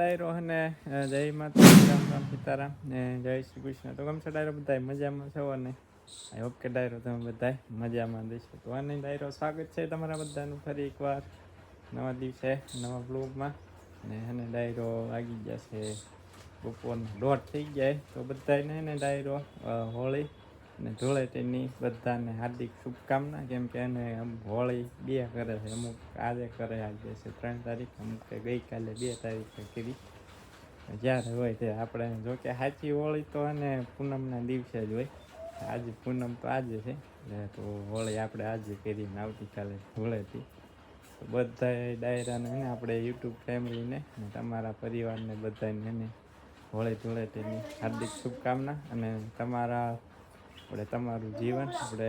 ડાયરો અને જય માતા રામ રામ સીતારામ ને જય શ્રી કૃષ્ણ. તો કેમ છો ડાયરો? બધા મજામાં છો ને? આઈ હોપ કે ડાયરો તમે બધા મજામાં દેશો. તો આની ડાયરો સ્વાગત છે તમારા બધાનું ફરી એકવાર નવા દિવસે નવા બ્લોગમાં. ને એને ડાયરો વાગી ગયા છે બપોરના 1:30 થઈ જાય. તો બધાને એને ડાયરો હોળી અને ધૂળેટીની બધાને હાર્દિક શુભકામના. કેમ કે એને હોળી 2 કરે છે, અમુક આજે કરે, આજે છે 3 તારીખ, અમુક ગઈકાલે 2 તારીખે કરી. જ્યારે હોય તે આપણે જોકે સાચી હોળી તો એને પૂનમના દિવસે જ હોય. આજે પૂનમ તો આજે છે, તો હોળી આપણે આજે કરીને આવતીકાલે ધૂળેટી. તો બધા ડાયરાને એને આપણે યુટ્યુબ ફેમિલીને અને તમારા પરિવારને બધાને એને હોળી ધૂળેટીની હાર્દિક શુભકામના. અને તમારું જીવન આપણે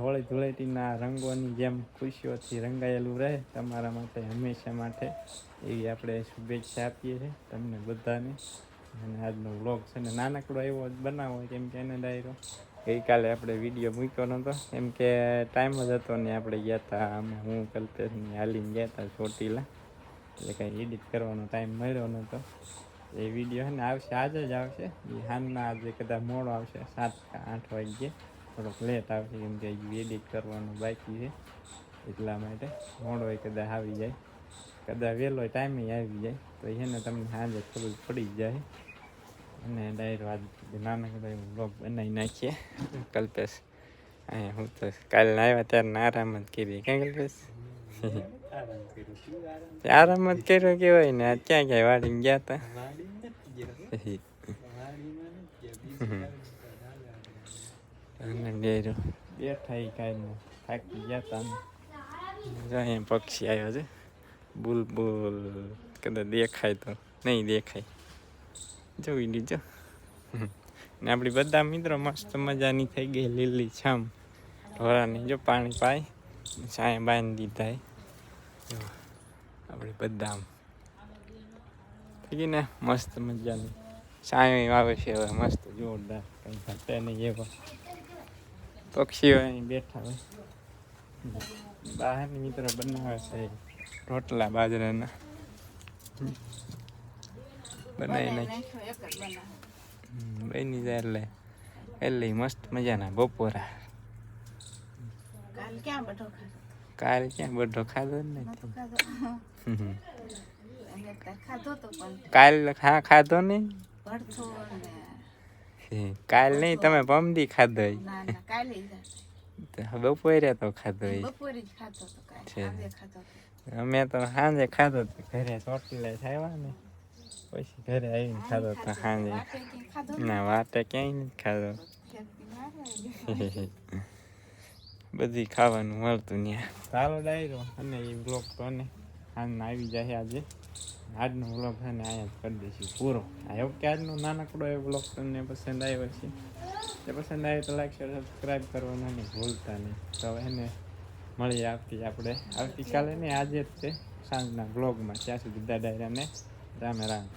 હોળી ધૂળેટીના રંગોની જેમ ખુશીઓથી રંગાયેલું રહે તમારા માટે હંમેશા માટે, એવી આપણે શુભેચ્છા આપીએ છીએ તમને બધાને. અને આજનો વ્લોગ છે ને નાનકડો એવો જ બનાવો, કેમ કે એને ડાયરો ગઈકાલે આપણે વિડીયો મૂક્યો નહોતો કેમ કે ટાઈમ જ હતો ને. આપણે ગયા હતા, હું કલ્પેશની હાલીને ગયા હતા ચોટીલા, એટલે કંઈ એડિટ કરવાનો ટાઈમ મળ્યો નહોતો. એ વિડીયો છે ને આવશે, આજે જ આવશે. એ સાંજના આજે કદાચ મોડો આવશે, 7 કે 8 વાગ્યે, થોડોક લેટ આવશે કેમ કે એડિટ કરવાનું બાકી છે, એટલા માટે મોડો કદાચ આવી જાય. કદાચ વહેલો ટાઈમે આવી જાય તો એને તમને સાંજે ખબર પડી જાય. અને ડાયરો આજે નાનકડો એવો બ્લોગ બનાવી નાખીએ. કલ્પેશ અહીંયા હું તો કાલે આવ્યા ત્યારે આરામ જ કરી. ક્યાં કલ્પેશ? આરામ જ કર્યો કેવાય ને. આજ ક્યાં ક્યાં વાડીને ગયા હતા? બેઠા કાંઈ થાકી ગયા હતા. અહીંયા પક્ષી આવ્યો છે, બુલબુલ. કદાચ દેખાય તો નહીં દેખાય, જોઈ લીજો. ને આપણી બધા મિત્રો મસ્ત મજાની થઈ ગઈ લીલી છામ ઢોરાની. જો પાણી પાય, છાંય બાંધી દીધા. આપણી બધા થઈ ગઈ ને મસ્ત મજાની છાંય આવે છે હવે મસ્ત જોરદાર, કંઈ ઘટે નહીં એવા પક્ષીઓ અહીં બેઠા હોય. બહારની મિત્રો બનાવે છે રોટલા બાજરાના, બનાવી નાખી બની જાય એટલે મસ્ત મજાના બપોરા. કાલ ક્યાં બધો ખાધો જ નથી. કાલ ખાધો નહીં, કાલ નહીં, તમે પમદી ખાધો. બપોરે તો ખાધો. અમે તો સાંજે ખાધો ઘરે, ચોટીલા આવ્યા ને પછી ઘરે આવીને ખાધો તો સાંજે. ના વાટે ક્યાંય નથી ખાધો. બધી ખાવાનું મળતું ત્યાં. ચાલો ડાયરો અને એ બ્લોગ તો ને આજના આવી જાય. આજે આજનો બ્લોગ છે ને અહીંયા જ કરી દઈશું પૂરો. આ કે આજનો નાનકડો એ બ્લોગ તમને પસંદ આવ્યો છે, તે પસંદ આવે તો લાઈક શેર સબસ્ક્રાઈબ કરવાનું નહીં ભૂલતા નહીં. તો એને મળીએ આપણે આવતીકાલે ને આજે જ તે સાંજના બ્લોગમાં. ત્યાં સુધી દાદા ડાયરાને રામે રામ.